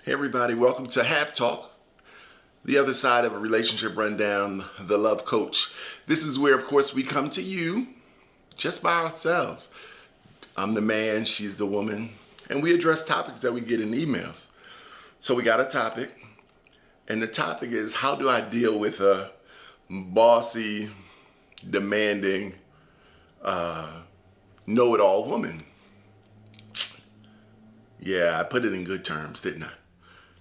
Hey everybody, welcome to Half Talk, the other side of a relationship rundown, the love coach. This is where, of course, we come to you just by ourselves. I'm the man, she's the woman, and we address topics that we get in emails. So we got a topic, and the topic is, how do I deal with a bossy, demanding, know-it-all woman? Yeah, I put it in good terms, didn't I?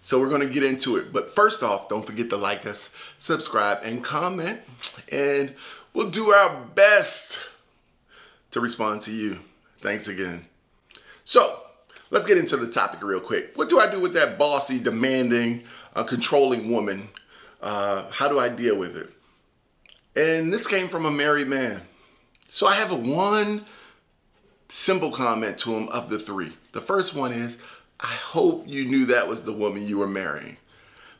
So we're going to get into it. But first off, don't forget to like us, subscribe, and comment. And we'll do our best to respond to you. Thanks again. So let's get into the topic real quick. What do I do with that bossy, demanding, controlling woman? How do I deal with it? And this came from a married man. So I have one simple comment to him of the three. The first one is, I hope you knew that was the woman you were marrying.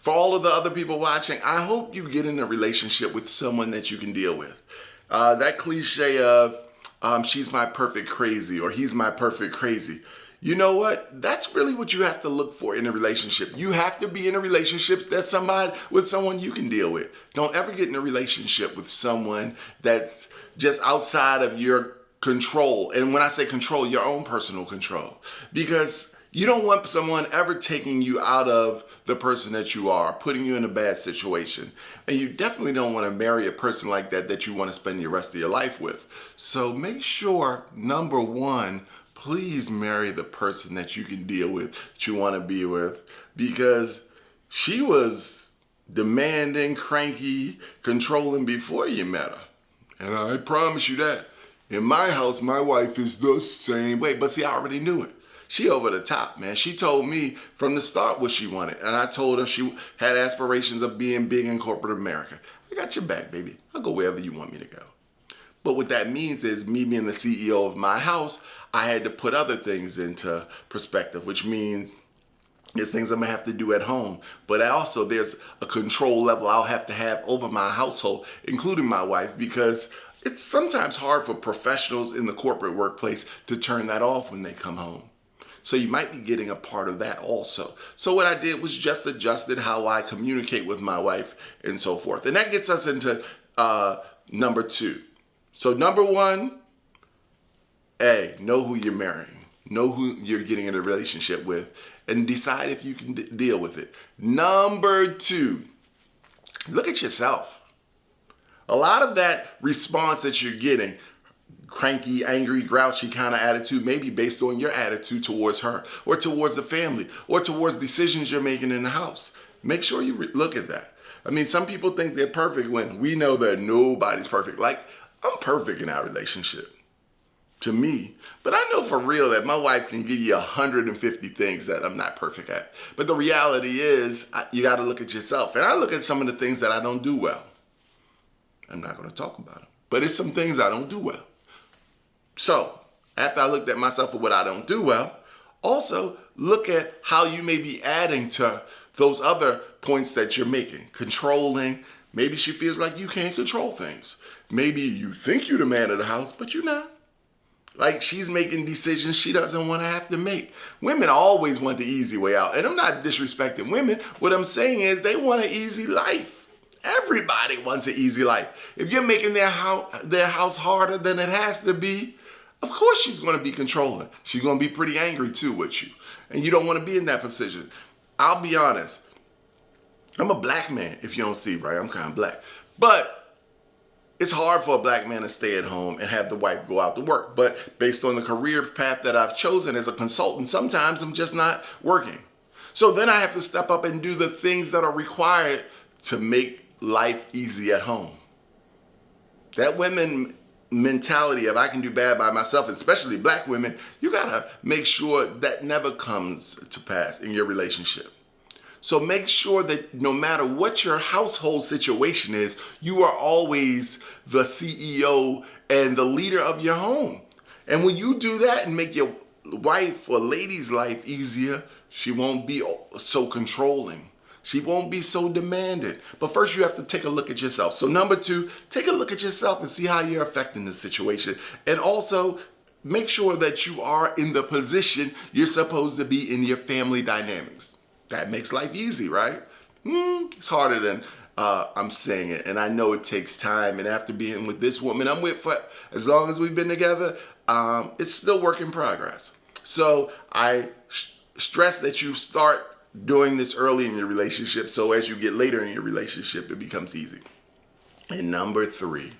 For all of the other people watching, I hope you get in a relationship with someone that you can deal with. That cliche of, she's my perfect crazy, or he's my perfect crazy. You know what? That's really what you have to look for in a relationship. You have to be in a relationship with someone you can deal with. Don't ever get in a relationship with someone that's just outside of your control. And when I say control, your own personal control. Because you don't want someone ever taking you out of the person that you are, putting you in a bad situation. And you definitely don't want to marry a person like that you want to spend the rest of your life with. So make sure, number one, please marry the person that you can deal with, that you want to be with. Because she was demanding, cranky, controlling before you met her. And I promise you that. In my house, my wife is the same way. But see, I already knew it. She over the top, man. She told me from the start what she wanted. And I told her she had aspirations of being big in corporate America. I got your back, baby. I'll go wherever you want me to go. But what that means is, me being the CEO of my house, I had to put other things into perspective, which means there's things I'm gonna have to do at home. But also there's a control level I'll have to have over my household, including my wife, because it's sometimes hard for professionals in the corporate workplace to turn that off when they come home. So you might be getting a part of that also. So what I did was just adjusted how I communicate with my wife and so forth. And that gets us into number two. So number one, know who you're marrying. Know who you're getting in a relationship with and decide if you can deal with it. Number two, look at yourself. A lot of that response that you're getting, cranky, angry, grouchy kind of attitude, may be based on your attitude towards her or towards the family or towards decisions you're making in the house. Make sure you look at that. I mean, some people think they're perfect when we know that nobody's perfect. Like, I'm perfect in our relationship, to me. But I know for real that my wife can give you 150 things that I'm not perfect at. But the reality is, you got to look at yourself. And I look at some of the things that I don't do well. I'm not going to talk about them. But it's some things I don't do well. So, after I looked at myself for what I don't do well, also look at how you may be adding to those other points that you're making. Controlling. Maybe she feels like you can't control things. Maybe you think you're the man of the house, but you're not. Like, she's making decisions she doesn't want to have to make. Women always want the easy way out. And I'm not disrespecting women. What I'm saying is they want an easy life. Everybody wants an easy life. If you're making their house harder than it has to be, of course she's going to be controlling. She's going to be pretty angry too with you. And you don't want to be in that position. I'll be honest. I'm a black man, if you don't see, right? I'm kind of black. But it's hard for a black man to stay at home and have the wife go out to work. But based on the career path that I've chosen as a consultant, sometimes I'm just not working. So then I have to step up and do the things that are required to make life easy at home. That women mentality of I can do bad by myself, especially black women, you gotta make sure that never comes to pass in your relationship. So make sure that no matter what your household situation is, you are always the CEO and the leader of your home. And when you do that and make your wife or lady's life easier, she won't be so controlling. She won't be so demanding. But first you have to take a look at yourself. So number two, take a look at yourself and see how you're affecting the situation. And also make sure that you are in the position you're supposed to be in your family dynamics. That makes life easy, right? It's harder than I'm saying it. And I know it takes time. And after being with this woman I'm with for as long as we've been together, it's still work in progress. So I stress that you start doing this early in your relationship, so as you get later in your relationship, it becomes easy. And number three.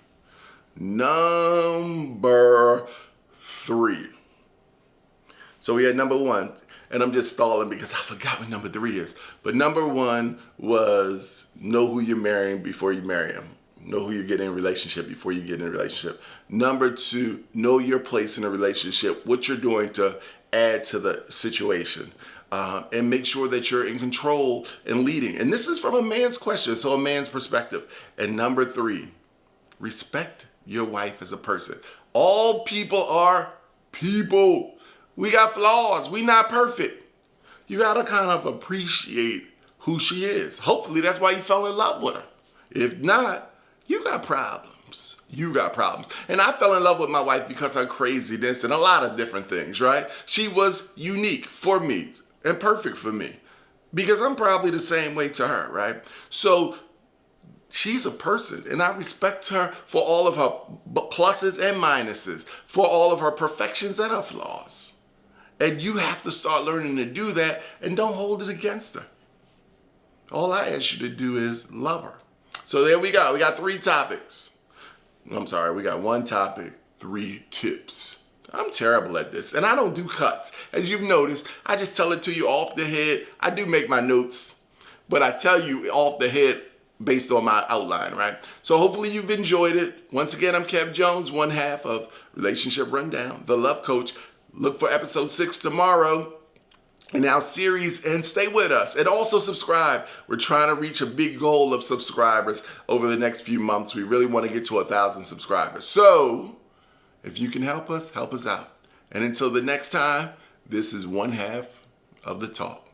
So we had number one, and I'm just stalling because I forgot what number three is. But number one was know who you're marrying before you marry him. Know who you're getting in a relationship before you get in a relationship. Number two, know your place in a relationship, what you're doing to add to the situation. And make sure that you're in control and leading. And this is from a man's question, so a man's perspective. And number three, respect your wife as a person. All people are people. We got flaws. We not perfect. You got to kind of appreciate who she is. Hopefully that's why you fell in love with her. If not, you got problems. You got problems. And I fell in love with my wife because of her craziness and a lot of different things, right? She was unique for me and perfect for me because I'm probably the same way to her, right? So she's a person, and I respect her for all of her pluses and minuses, for all of her perfections and her flaws. And you have to start learning to do that, and don't hold it against her. All I ask you to do is love her. So there we go. We got 3 topics. I'm sorry, we got 1 topic, 3 tips. I'm terrible at this, and I don't do cuts. As you've noticed, I just tell it to you off the head. I do make my notes, but I tell you off the head based on my outline, right? So hopefully you've enjoyed it. Once again, I'm Kev Jones, one half of Relationship Rundown, the Love Coach. Look for episode 6 tomorrow in our series, and stay with us. And also subscribe. We're trying to reach a big goal of subscribers over the next few months. We really want to get to 1,000 subscribers. So if you can help us out. And until the next time, this is one half of the talk.